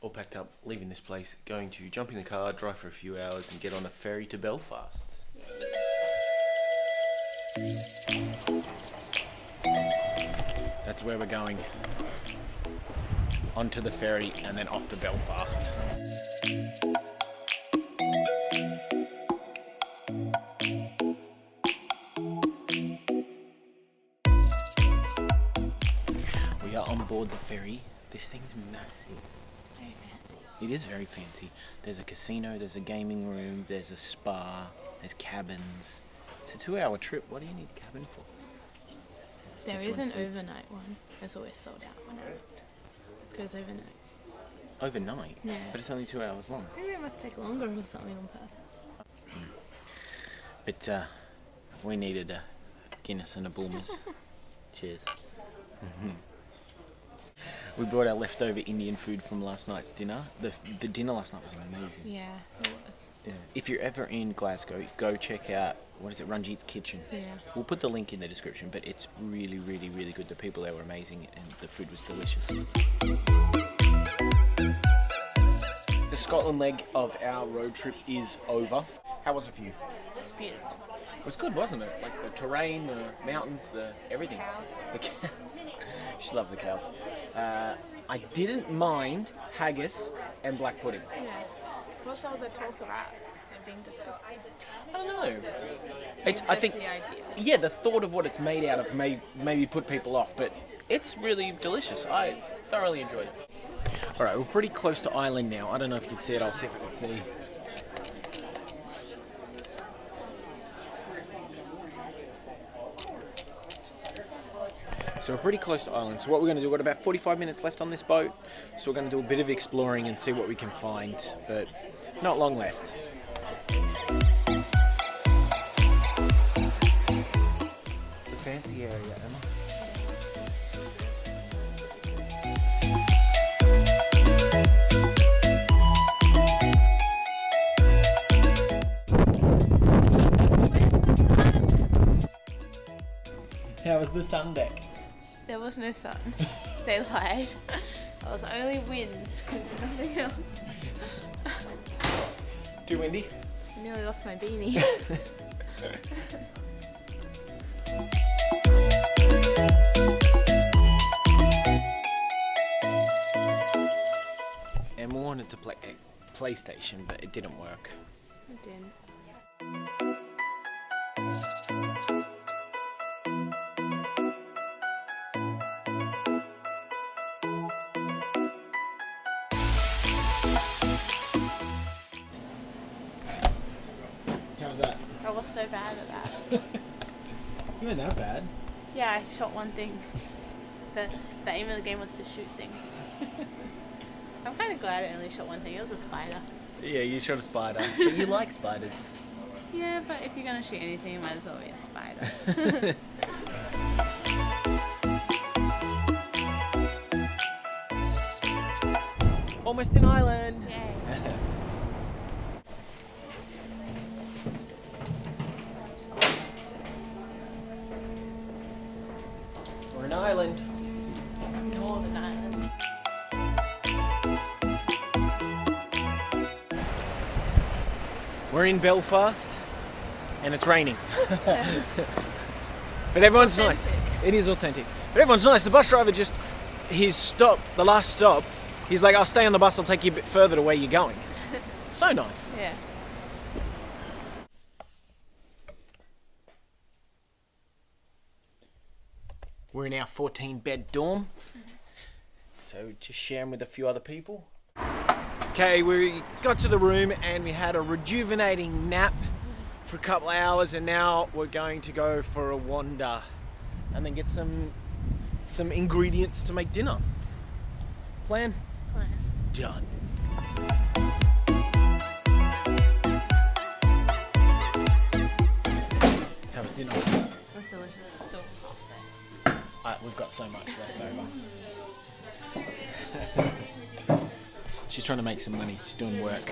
all packed up, leaving this place, going to jump in the car, drive for a few hours and get on a ferry to Belfast. That's where we're going. Onto the ferry and then off to Belfast. We are on board the ferry. This thing's massive. It's very fancy. It is very fancy. There's a casino, there's a gaming room, there's a spa, there's cabins. It's a 2-hour trip. What do you need a cabin for? There is an overnight one. It's always sold out when I looked. It goes overnight. Overnight? Yeah. But it's only 2 hours long. Maybe it must take longer or something on purpose. But we needed a Guinness and a Bulmers. Cheers. We brought our leftover Indian food from last night's dinner. The dinner last night was amazing. Yeah, it was. Yeah. If you're ever in Glasgow, go check out, Ranjit's Kitchen. Yeah. We'll put the link in the description, but it's really, really, really good. The people there were amazing and the food was delicious. The Scotland leg of our road trip is over. How was it for you? Beautiful. It was good, wasn't it? Like the terrain, the mountains, the everything. Cows. The cows. She loves the cows. I didn't mind haggis and black pudding. Yeah. What's all the talk about it being discussed? I don't know. I think, the idea. yeah, the thought of what it's made out of may maybe put people off, but it's really delicious. I thoroughly enjoyed it. All right, we're pretty close to Island now. I don't know if you can see it. I'll see if I can see. So we're pretty close to Island. So what we're going to do, we've got about 45 minutes left on this boat. So we're going to do a bit of exploring and see what we can find, but not long left. The fancy area, Emma. How was the sun deck? There was no sun. They lied. It was only wind. Nothing else. Too windy? I nearly lost my beanie. Emma wanted to play a PlayStation, but it didn't work. It didn't. How was that? I was so bad at that. You weren't that bad. Yeah, I shot one thing. The aim of the game was to shoot things. I'm kind of glad I only shot one thing. It was a spider. Yeah, you shot a spider. But you like spiders. Yeah, but if you're going to shoot anything, it might as well be a spider. Almost in Ireland. Yay. We're in Ireland. Northern Ireland. We're in Belfast, and it's raining. But everyone's nice. It is authentic. But everyone's nice. The bus driver just, the last stop, he's like, I'll stay on the bus, I'll take you a bit further to where you're going. So nice. Yeah. We're in our 14-bed dorm. So just sharing with a few other people. Okay, we got to the room and we had a rejuvenating nap for a couple of hours, and now we're going to go for a wander and then get some ingredients to make dinner. Plan? Plan. Done. How was dinner? It was delicious. It's still We've got so much left over. She's trying to make some money. She's doing work.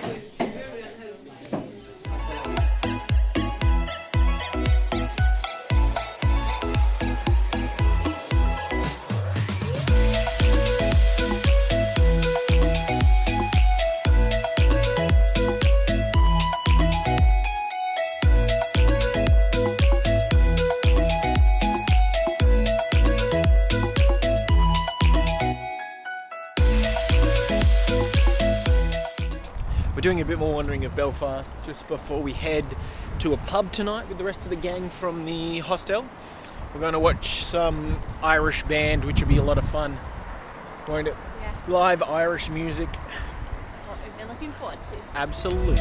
We're doing a bit more wandering of Belfast just before we head to a pub tonight with the rest of the gang from the hostel. We're going to watch some Irish band, which will be a lot of fun. Won't it? Yeah. Live Irish music. What we've been looking forward to. Absolutely.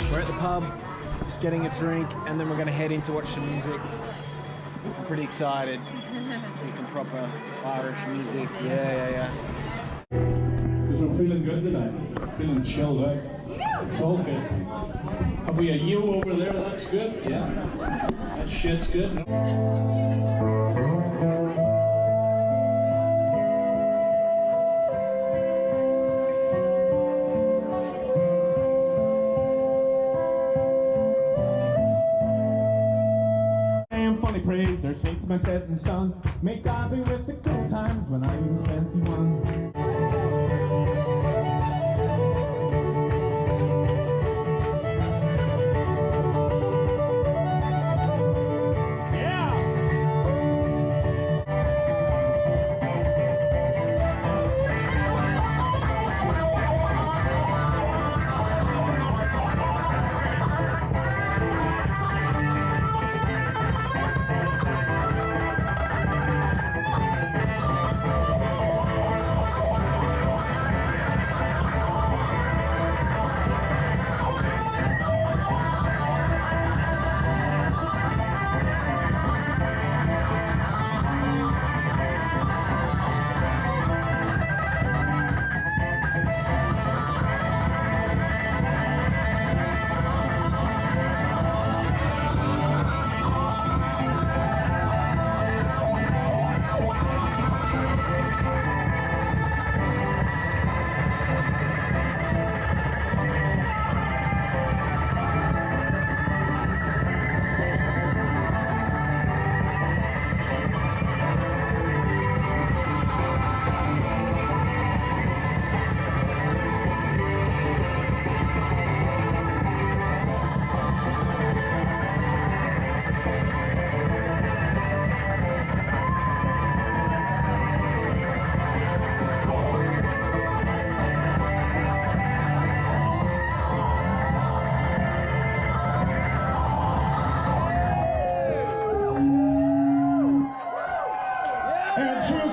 We're at the pub, just getting a drink, and then we're going to head in to watch some music. I'm pretty excited. See some proper Irish music. Yeah. Because we're feeling good tonight. Feeling chilled out. It's all good. Have we a you over there? That's good. Yeah. That shit's good. Funny praise, there sinks my setting sun. Make godly with the good times when I was 21. And choose